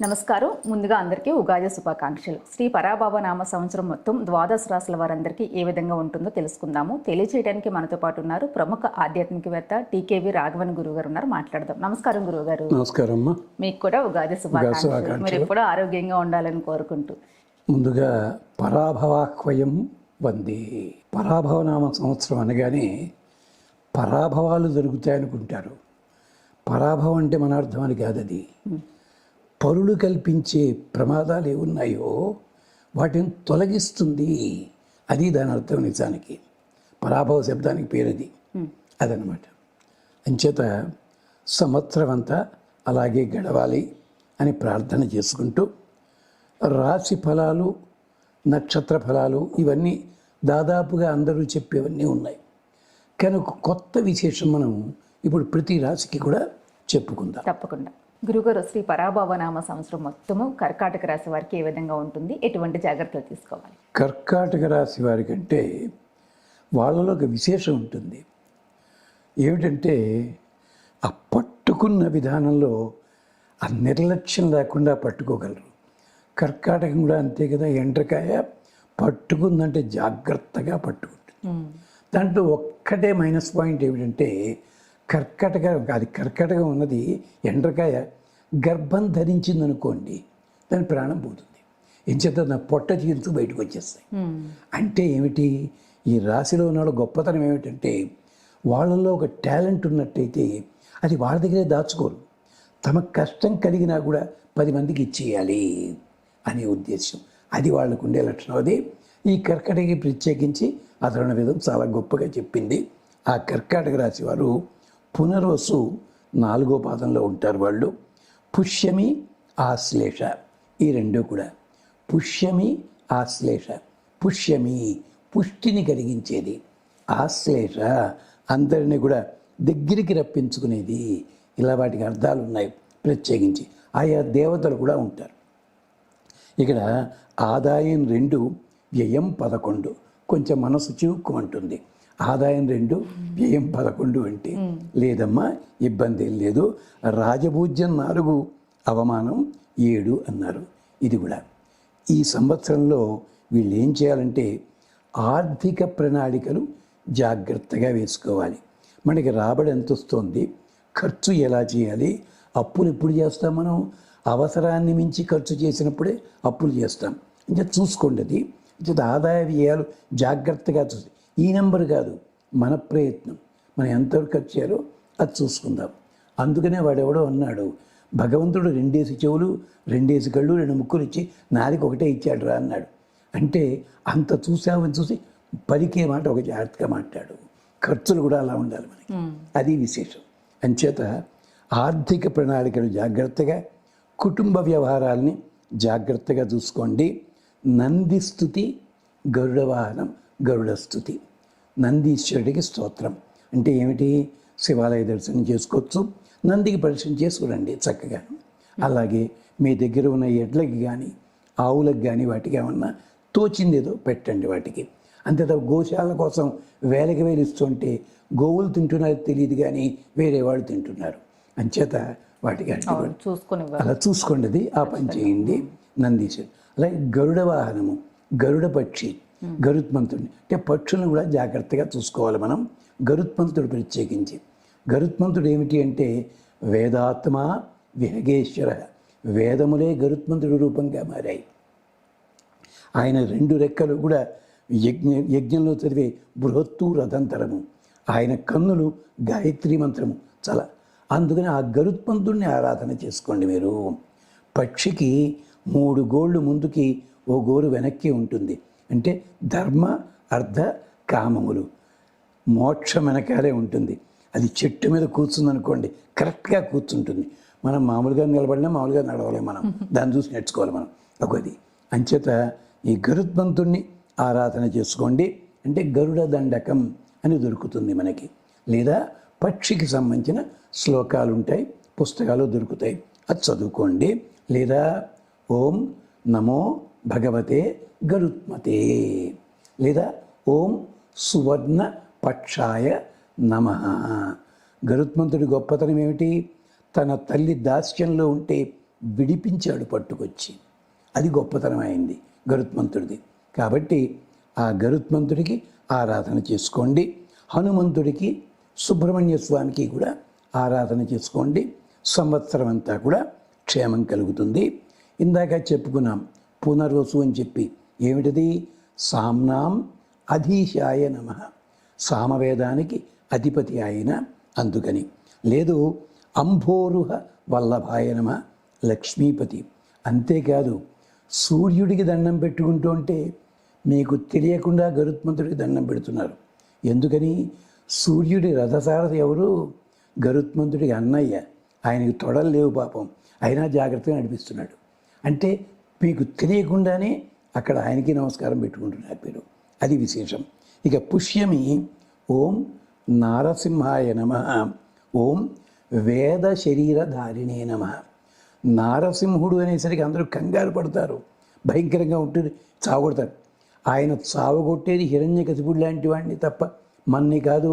నమస్కారం. ముందుగా అందరికీ ఉగాది శుభాకాంక్షలు. శ్రీ పరాభవ నామ సంవత్సరం మొత్తం ద్వాదశ రాశుల వారందరికీ ఏ విధంగా ఉంటుందో తెలుసుకుందాము. తెలియజేయడానికి మనతో పాటు ఉన్నారు ప్రముఖ ఆధ్యాత్మికవేత్త టీకేవి రాఘవన్ గురువు గారు ఉన్నారు. మాట్లాడదాం. నమస్కారం గురువు గారు. నమస్కారం అమ్మా. మీకు కూడా ఉగాది శుభాకాంక్షలు. మీరు ఎప్పుడూ ఆరోగ్యంగా ఉండాలని కోరుకుంటూ ముందుగా పరాభవాహ్వయం వందే. పరాభవ నామ సంవత్సరం అనగానే పరాభవాలు జరుగుతాయనుకుంటారు. పరాభవం అంటే మన అర్థం అని కాదు. అది పరులు కల్పించే ప్రమాదాలు ఏమున్నాయో వాటిని తొలగిస్తుంది. అది దాని అర్థం. నిజానికి పరాభవ శబ్దానికి పేరుది అదనమాట. అంచేత సంవత్సరం అంతా అలాగే గడవాలి అని ప్రార్థన చేసుకుంటూ రాశి ఫలాలు, నక్షత్ర ఫలాలు ఇవన్నీ దాదాపుగా అందరూ చెప్పేవన్నీ ఉన్నాయి. కానీ ఒక కొత్త విశేషం మనం ఇప్పుడు ప్రతి రాశికి కూడా చెప్పుకుందాం. తప్పకుండా. గురుగారు, శ్రీ పరాభవ నామ సంవత్సరం మొత్తము కర్కాటక రాశి వారికి ఏ విధంగా ఉంటుంది? ఎటువంటి జాగ్రత్తలు తీసుకోవాలి? కర్కాటక రాశి వారికంటే వాళ్ళలో ఒక విశేషం ఉంటుంది. ఏమిటంటే ఆ పట్టుకున్న విధానంలో ఆ నిర్లక్ష్యం లేకుండా పట్టుకోగలరు. కర్కాటకం కూడా అంతే కదా. ఎండ్రకాయ పట్టుకుందంటే జాగ్రత్తగా పట్టుకుంటుంది. దాంట్లో ఒక్కటే మైనస్ పాయింట్ ఏమిటంటే కర్కటకం ఉన్నది ఎండ్రకాయ గర్భం ధరించిందనుకోండి, దాని ప్రాణం పోతుంది. ఎంచేత నా పొట్ట చీల్చు బయటకు వచ్చేస్తాయి. అంటే ఏమిటి, ఈ రాశిలో ఉన్న గొప్పతనం ఏమిటంటే వాళ్ళలో ఒక టాలెంట్ ఉన్నట్టయితే అది వాళ్ళ దగ్గరే దాచుకోరు. తమ కష్టం కలిగినా కూడా 10 మందికి ఇచ్చేయాలి అనే ఉద్దేశం. అది వాళ్ళకు ఉండే లక్షణం. అది ఈ కర్కటకి ప్రత్యేకించి అధర్వణ వేదం చాలా గొప్పగా చెప్పింది. ఆ కర్కాటక రాశి వారు పునర్వసు 4వ పాదంలో ఉంటారు. వాళ్ళు పుష్యమి, ఆశ్లేష ఈ రెండు కూడా. పుష్యమి, ఆశ్లేష. పుష్యమి పుష్టిని కలిగించేది, ఆశ్లేష అందరినీ కూడా దగ్గరికి రప్పించుకునేది. ఇలా వాటికి అర్థాలు ఉన్నాయి. ప్రత్యేకించి ఆయా దేవతలు కూడా ఉంటారు. ఇక్కడ ఆదాయం 2, వ్యయం 11. కొంచెం మనసు చివుక్కుమంటుంది. ఆదాయం 2, వ్యయం 11 అంటే లేదమ్మా, ఇబ్బంది ఏం లేదు. రాజభూజ్యం 4, అవమానం 7 అన్నారు. ఇది కూడా ఈ సంవత్సరంలో వీళ్ళు ఏం చేయాలంటే ఆర్థిక ప్రణాళికలు జాగ్రత్తగా వేసుకోవాలి. మనకి రాబడి ఎంత వస్తుంది, ఖర్చు ఎలా చేయాలి, అప్పులు ఎప్పుడు చేస్తాం మనం? అవసరాన్ని మించి ఖర్చు చేసినప్పుడే అప్పులు చేస్తాం. ఇంకా చూసుకోండి. అది ఆదాయ వ్యయాలు జాగ్రత్తగా చూసి, ఈ నెంబర్ కాదు, మన ప్రయత్నం, మనం ఎంతవరకు ఖర్చు చేయాలో అది చూసుకుందాం. అందుకనే వాడెవడో అన్నాడు, భగవంతుడు 2 చెవులు, 2 కళ్ళు, 2 ముక్కులు ఇచ్చి నాలుగు ఒకటే ఇచ్చాడు రా అన్నాడు. అంటే అంత చూసామని చూసి పలికే మాట ఒక జాగ్రత్తగా మాట్లాడు. ఖర్చులు కూడా అలా ఉండాలి మనకి. అది విశేషం. అంచేత ఆర్థిక ప్రణాళికలు జాగ్రత్తగా, కుటుంబ వ్యవహారాల్ని జాగ్రత్తగా చూసుకోండి. నంది స్తుతి, గరుడ వాహనం, గరుడ స్తుతి. నందీశ్వరుడికి స్తోత్రం అంటే ఏమిటి? శివాలయ దర్శనం చేసుకోవచ్చు, నందికి పరిచయం చేసుకురండి చక్కగా. అలాగే మీ దగ్గర ఉన్న ఎడ్లకి కానీ, ఆవులకు కానీ వాటికి ఏమన్నా తోచిందేదో పెట్టండి వాటికి. అంతేత గోశాల కోసం వేలకి వేలు ఇస్తుంటే గోవులు తింటున్నారో తెలియదు కానీ వేరే వాళ్ళు తింటున్నారు. అంచేత వాటికి అలా చూసుకోండి. ఆ పని చేయండి. నందీశ్వరుడు. అలాగే గరుడ వాహనము, గరుడ పక్షి, గరుత్మంతుడిని అంటే పక్షులను కూడా జాగ్రత్తగా చూసుకోవాలి మనం. గరుత్మంతుడు ప్రత్యేకించి. గరుత్మంతుడు ఏమిటి అంటే వేదాత్మ విహగేశ్వర. వేదములే గరుత్మంతుడి రూపంగా మారాయి. ఆయన 2 రెక్కలు కూడా యజ్ఞంలో చదివే బృహత్తు రథంతరము. ఆయన కన్నులు గాయత్రి మంత్రము చాలా. అందుకని ఆ గరుత్మంతుడిని ఆరాధన చేసుకోండి మీరు. పక్షికి 3 గోళ్ళు ముందుకి, 1 గోరు వెనక్కి ఉంటుంది. అంటే ధర్మ, అర్థ, కామములు. మోక్షం వెనకాలే ఉంటుంది. అది చెట్టు మీద కూర్చుందనుకోండి, కరెక్ట్గా కూర్చుంటుంది. మనం మామూలుగా నిలబడినా మామూలుగా నడవలేం. మనం దాన్ని చూసి నేర్చుకోవాలి మనం. ఒకది. అంచేత ఈ గరుత్మంతుణ్ణి ఆరాధన చేసుకోండి. అంటే గరుడ దండకం అని దొరుకుతుంది మనకి, లేదా పక్షికి సంబంధించిన శ్లోకాలు ఉంటాయి, పుస్తకాలు దొరుకుతాయి, అది చదువుకోండి. లేదా ఓం నమో భగవతే గరుత్మతే, లేదా ఓం సువర్ణ పక్షాయ నమః. గరుత్మంతుడి గొప్పతనం ఏమిటి? తన తల్లి దాస్యంలో ఉంటే విడిపించాడు పట్టుకొచ్చి. అది గొప్పతనం అయింది గరుత్మంతుడిది. కాబట్టి ఆ గరుత్మంతుడికి ఆరాధన చేసుకోండి. హనుమంతుడికి, సుబ్రహ్మణ్య స్వామికి కూడా ఆరాధన చేసుకోండి. సంవత్సరం అంతా కూడా క్షేమం కలుగుతుంది. ఇందాక చెప్పుకున్నాం పునర్వసు అని చెప్పి. ఏమిటిది? సామ్నాం అధీశాయ నమః, సామవేదానికి అధిపతి ఆయన అందుకని. లేదు అంభోరుహ వల్లభాయ నమః, లక్ష్మీపతి. అంతేకాదు సూర్యుడికి దండం పెట్టుకుంటూ ఉంటే మీకు తెలియకుండా గరుత్మంతుడికి దండం పెడుతున్నారు. ఎందుకని? సూర్యుడి రథసారథి ఎవరు? గరుత్మంతుడికి అన్నయ్య. ఆయనకి తొడలు లేవు పాపం, అయినా జాగ్రత్తగా నడిపిస్తున్నాడు. అంటే మీకు తెలియకుండానే అక్కడ ఆయనకి నమస్కారం పెట్టుకుంటున్నారు మీరు. అది విశేషం. ఇక పుష్యమి ఓం నారసింహాయ నమః, ఓం వేద శరీరధారిణే నమః. నారసింహుడు అనేసరికి అందరూ కంగారు పడతారు, భయంకరంగా ఉంటుంది, చావగొడతారు. ఆయన చావగొట్టేది హిరణ్యకశిపుడు లాంటి వాడిని తప్ప మన్ని కాదు.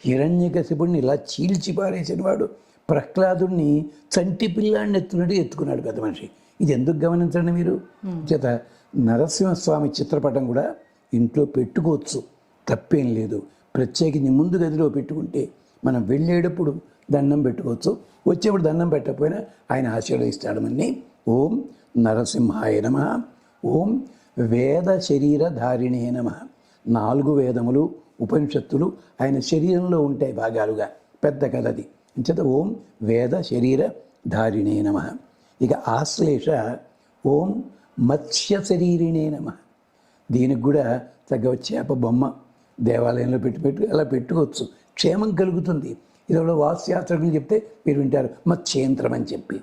హిరణ్యకశిపుడిని ఇలా చీల్చి పారేసిన వాడు ప్రహ్లాదుడిని చంటి పిల్లాడిని ఎత్తుకున్నాడు పెద్ద మనిషి. ఇది ఎందుకు గమనించండి మీరు. చేత నరసింహస్వామి చిత్రపటం కూడా ఇంట్లో పెట్టుకోవచ్చు, తప్పేం లేదు. ప్రత్యేకించి ముందు గదిలో పెట్టుకుంటే మనం వెళ్ళేటప్పుడు దండం పెట్టుకోవచ్చు, వచ్చేప్పుడు దండం పెట్టకపోయినా ఆయన ఆశీర్వదిస్తాడు మనని. ఓం నరసింహాయ నమః, ఓం వేద శరీరధారిణే నమః. 4 వేదములు ఉపనిషత్తులు ఆయన శరీరంలో ఉంటాయి భాగాలుగా, పెద్ద కథ అది. అంచేత ఓం వేద శరీరధారిణే నమః. ఇక ఆశ్లేష ఓం మత్స్య శరీరిణే నమః. దీనికి కూడా తగ్గ చేప బొమ్మ దేవాలయంలో పెట్టి అలా పెట్టుకోవచ్చు, క్షేమం కలుగుతుంది. ఇది కూడా వాస్తుశాస్త్రజ్ఞులు చెప్తే మీరు వింటారు, మత్స్యేంద్రం అని చెప్పి.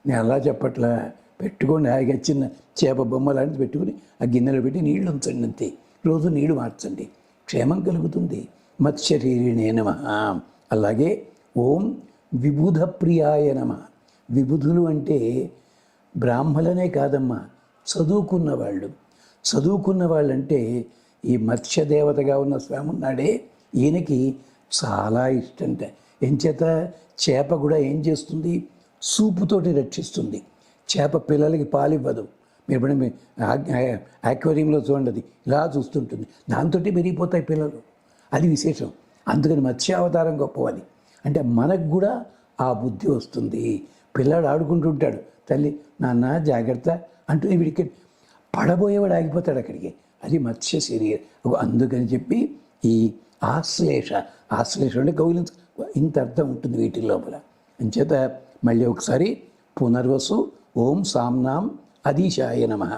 నేను అలా చెప్పట్లా, పెట్టుకోండి హాయిగా. చిన్న చేప బొమ్మ లాంటిది పెట్టుకుని ఆ గిన్నెలో పెట్టి నీళ్లు ఉంచండి అంతే. రోజు నీళ్లు మార్చండి, క్షేమం కలుగుతుంది. మత్స్యశరీరిణే నమః. అలాగే ఓం విబుధ ప్రియాయ నమః. విబుధులు అంటే బ్రాహ్మలనే కాదమ్మా, చదువుకున్న వాళ్ళంటే ఈ మత్స్యదేవతగా ఉన్న స్వామి ఉన్నాడే, ఈయనకి చాలా ఇష్టంట. ఎంచేత చేప కూడా ఏం చేస్తుంది? సూపుతోటి రక్షిస్తుంది. చేప పిల్లలకి పాలివ్వదు. మీరు ఎప్పుడైనా ఆక్వేరియంలో చూడండి, ఇలా చూస్తుంటుంది, దాంతో పెరిగిపోతాయి పిల్లలు. అది విశేషం. అందుకని మత్స్యావతారం గొప్పవని. అంటే మనకు కూడా ఆ బుద్ధి వస్తుంది. పిల్లాడు ఆడుకుంటుంటాడు, తల్లి నాన్న జాగ్రత్త అంటూ వీడికి పడబోయేవాడు ఆగిపోతాడు అక్కడికి. అది మత్స్య శరీరం. అందుకని చెప్పి ఈ ఆశ్లేష అంటే కౌలించ, ఇంత అర్థం ఉంటుంది వీటి లోపల. అంచేత మళ్ళీ ఒకసారి పునర్వసు ఓం సామ్నాం అధీశాయ నమః,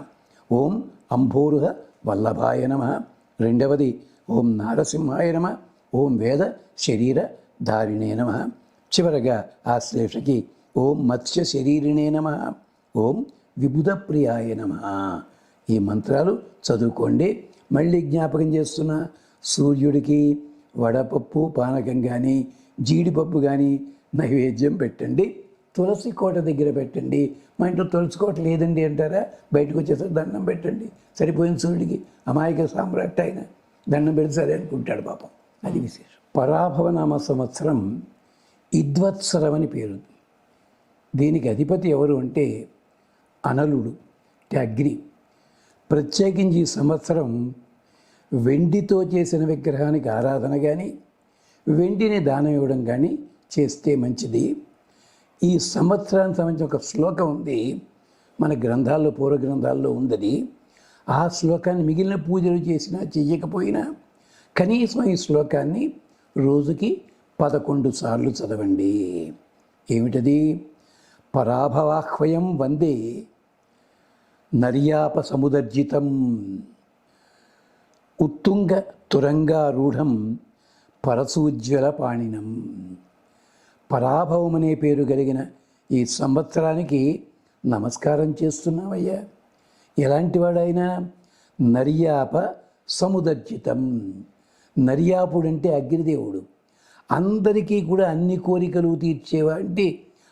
ఓం అంభోరుహ వల్లభాయ నమః. రెండవది ఓం నారసింహాయ నమః, ఓం వేద శరీర ధారిణే నమః. చివరగా ఆశ్లేషకి ఓం మత్స్య శరీరిణే నమః, ఓం విబుధ ప్రియాయ నమః. ఈ మంత్రాలు చదువుకోండి. మళ్ళీ జ్ఞాపకం చేస్తున్న, సూర్యుడికి వడపప్పు పానకం కానీ జీడిపప్పు కానీ నైవేద్యం పెట్టండి. తులసి కోట దగ్గర పెట్టండి. మా ఇంట్లో తులసి కోట లేదండి అంటారా, బయటకు వచ్చేసరికి దండం పెట్టండి. సరిపోయిన సూర్యుడికి అమాయక సామ్రాట్ ఆయన దండం పెడితే సరే అనుకుంటాడు పాపం. అది విశేషం. పరాభవనామ సంవత్సరం ఇద్వత్సరం అని పేరు. దీనికి అధిపతి ఎవరు అంటే అనలుడు, అగ్ని. ప్రత్యేకించి ఈ సంవత్సరం వెండితో చేసిన విగ్రహానికి ఆరాధన కానీ వెండిని దానం ఇవ్వడం కానీ చేస్తే మంచిది. ఈ సంవత్సరానికి సంబంధించిన ఒక శ్లోకం ఉంది మన గ్రంథాల్లో, పూర్వ గ్రంథాల్లో ఉందని. ఆ శ్లోకాన్ని మిగిలిన పూజలు చేసినా చెయ్యకపోయినా కనీసం ఈ శ్లోకాన్ని రోజుకి 11 సార్లు చదవండి. ఏమిటది? పరాభవాహ్వయం వందే నర్యాప సముదర్జితం ఉత్తుంగ తురంగారూఢం పరసూజ్వల పాణినం. పరాభవం అనే పేరు కలిగిన ఈ సంవత్సరానికి నమస్కారం చేస్తున్నామయ్యా. ఎలాంటి వాడైనా నర్యాప సముదర్జితం. నర్యాపుడంటే అగ్నిదేవుడు. అందరికీ కూడా అన్ని కోరికలు తీర్చేవాడి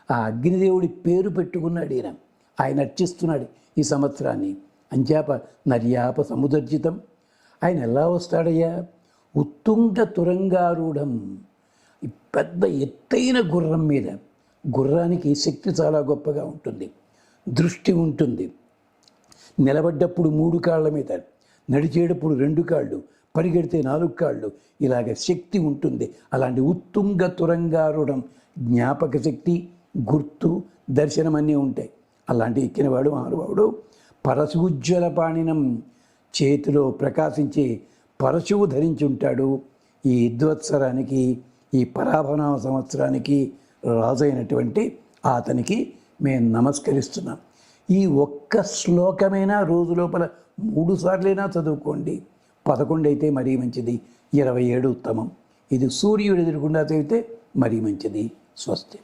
ఆ అగ్నిదేవుడి పేరు పెట్టుకున్నాడు ఈయన. ఆయన అర్చిస్తున్నాడు ఈ సంవత్సరాన్ని. అంచేప నర్యాప సముదర్జితం. ఆయన ఎలా వస్తాడయ్యా? ఉత్తుంగ తురంగారూఢం. ఈ పెద్ద ఎత్తైన గుర్రం మీద గుర్రానికి శక్తి చాలా గొప్పగా ఉంటుంది, దృష్టి ఉంటుంది, నిలబడ్డప్పుడు 3 కాళ్ళ మీద, నడిచేటప్పుడు 2 కాళ్ళు, పరిగెడితే 4 కాళ్ళు, ఇలాగ శక్తి ఉంటుంది. అలాంటి ఉత్తుంగ తురంగారుడం జ్ఞాపక శక్తి, గుర్తు, దర్శనం అన్నీ ఉంటాయి. అలాంటి ఎక్కినవాడు మహానుభావుడు. పరశుజ్వల పాణినం, చేతిలో ప్రకాశించే పరశువు ధరించి ఉంటాడు. ఈ ఇద్వత్సరానికి, ఈ పరాభనామ సంవత్సరానికి రాజైనటువంటి అతనికి మేము నమస్కరిస్తున్నాం. ఈ ఒక్క శ్లోకమైనా రోజు లోపల 3 సార్లైనా చదువుకోండి. 11 అయితే మరీ మంచిది, 27 ఉత్తమం. ఇది సూర్యుడు ఎదురుకుండా చదివితే మరీ మంచిది. స్వస్తి.